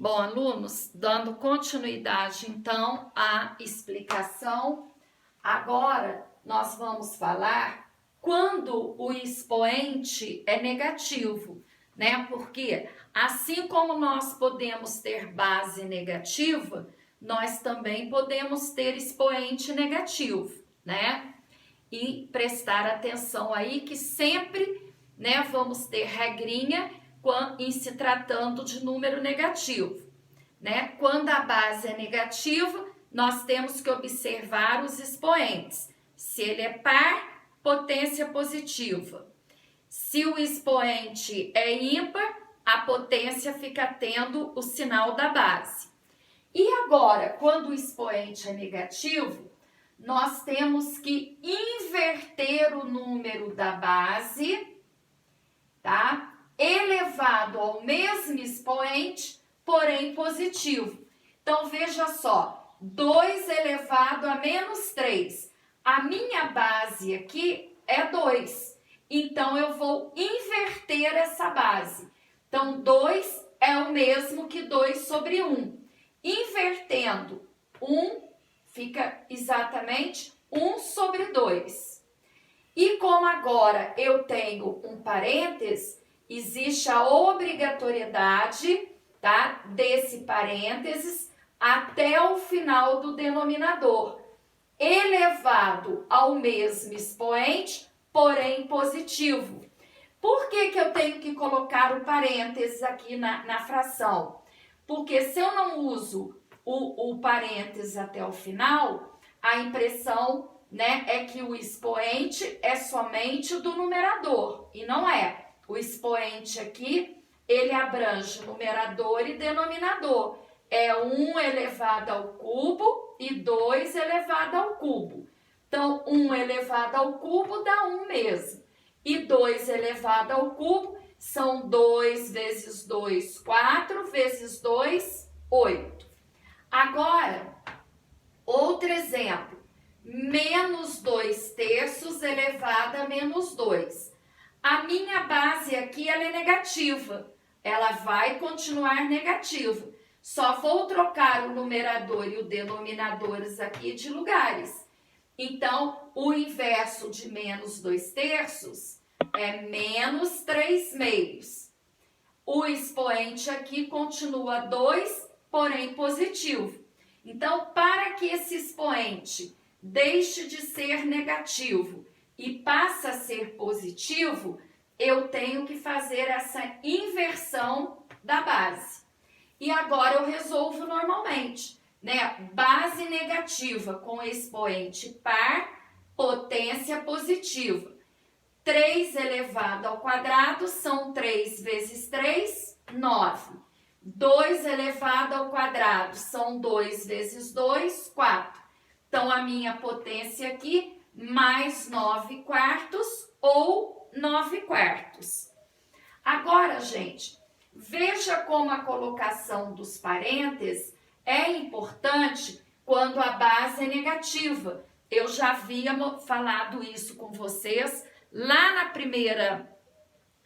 Bom, alunos, dando continuidade então à explicação, agora nós vamos falar quando o expoente é negativo, né? Porque assim como nós podemos ter base negativa, nós também podemos ter expoente negativo, né? E prestar atenção aí que sempre, né, vamos ter regrinha em se tratando de número negativo, né? Quando a base é negativa, nós temos que observar os expoentes. Se ele é par, potência positiva. Se o expoente é ímpar, a potência fica tendo o sinal da base. E agora, quando o expoente é negativo, nós temos que inverter o número da base, tá? Elevado ao mesmo expoente, porém positivo. Então, veja só, 2 elevado a menos 3. A minha base aqui é 2. Então, eu vou inverter essa base. Então, 2 é o mesmo que 2 sobre 1. Invertendo 1, fica exatamente 1 sobre 2. E como agora eu tenho um parênteses, existe a obrigatoriedade, tá, desse parênteses até o final do denominador, elevado ao mesmo expoente, porém positivo. Por que eu tenho que colocar o parênteses aqui na fração? Porque se eu não uso o parênteses até o final, a impressão, né, é que o expoente é somente do numerador, e não é. O expoente aqui, ele abrange numerador e denominador. É 1 elevado ao cubo e 2 elevado ao cubo. Então, 1 elevado ao cubo dá 1 mesmo. E 2 elevado ao cubo são 2 vezes 2, 4, vezes 2, 8. Agora, outro exemplo. Menos 2 terços elevado a menos 2. A minha base aqui ela é negativa. Ela vai continuar negativa. Só vou trocar o numerador e o denominadores aqui de lugares. Então, o inverso de menos 2 terços é menos 3 meios. O expoente aqui continua 2, porém positivo. Então, para que esse expoente deixe de ser negativo e passe a ser positivo, eu tenho que fazer essa inversão da base. E agora eu resolvo normalmente, né? Base negativa com expoente par, potência positiva. 3 elevado ao quadrado são 3 vezes 3, 9. 2 elevado ao quadrado são 2 vezes 2, 4. Então, a minha potência aqui, mais 9 quartos ou 9 quartos. Agora, gente, veja como a colocação dos parênteses é importante quando a base é negativa. Eu já havia falado isso com vocês lá na primeira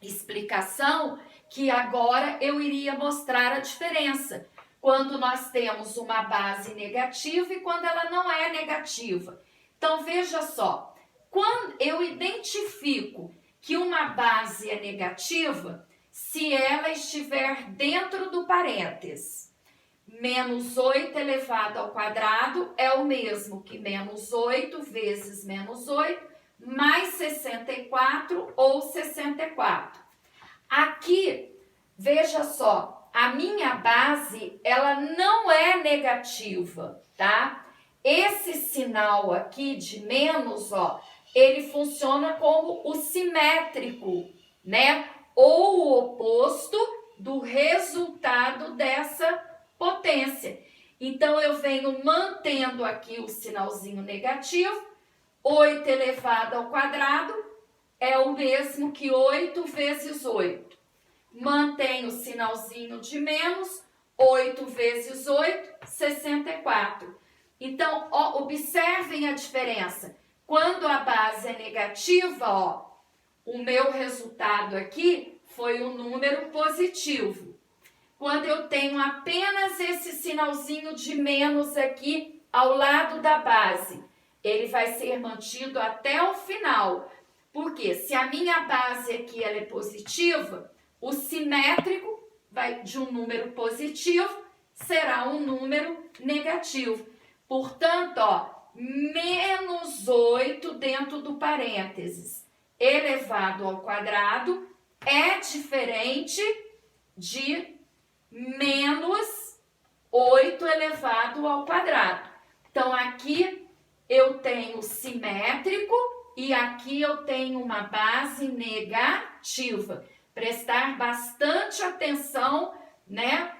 explicação, que agora eu iria mostrar a diferença quando nós temos uma base negativa e quando ela não é negativa. Então, veja só, quando eu identifico que uma base é negativa, se ela estiver dentro do parênteses. Menos 8 elevado ao quadrado é o mesmo que menos 8 vezes menos 8, mais 64 ou 64. Aqui, veja só, a minha base, ela não é negativa, tá? Esse sinal aqui de menos, ó, ele funciona como o simétrico, né? Ou o oposto do resultado dessa potência. Então, eu venho mantendo aqui o sinalzinho negativo. 8 elevado ao quadrado é o mesmo que 8 vezes 8. Mantenho o sinalzinho de menos, 8 vezes 8, 64. Então, ó, observem a diferença. Quando a base é negativa, ó, o meu resultado aqui foi um número positivo. quando eu tenho apenas esse sinalzinho de menos aqui ao lado da base. Ele vai ser mantido até o final. Porque se a minha base aqui ela é positiva, o simétrico de um número positivo será um número negativo. Portanto, ó, menos 8 dentro do parênteses elevado ao quadrado é diferente de menos 8 elevado ao quadrado. Então, aqui eu tenho simétrico e aqui eu tenho uma base negativa. Prestar bastante atenção, né,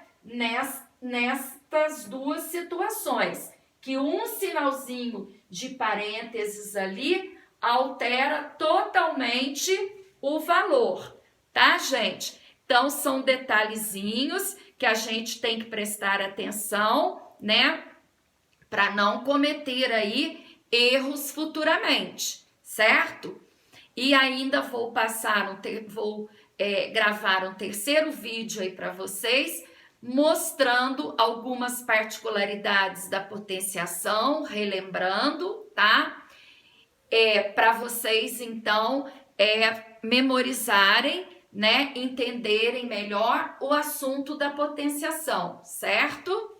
nestas duas situações, que um sinalzinho de parênteses ali altera totalmente o valor, tá, gente? Então, são detalhezinhos que a gente tem que prestar atenção, né, para não cometer aí erros futuramente, certo? E ainda vou gravar um terceiro vídeo aí para vocês, mostrando algumas particularidades da potenciação, relembrando, tá? Para vocês, então, memorizarem, né? Entenderem melhor o assunto da potenciação, certo?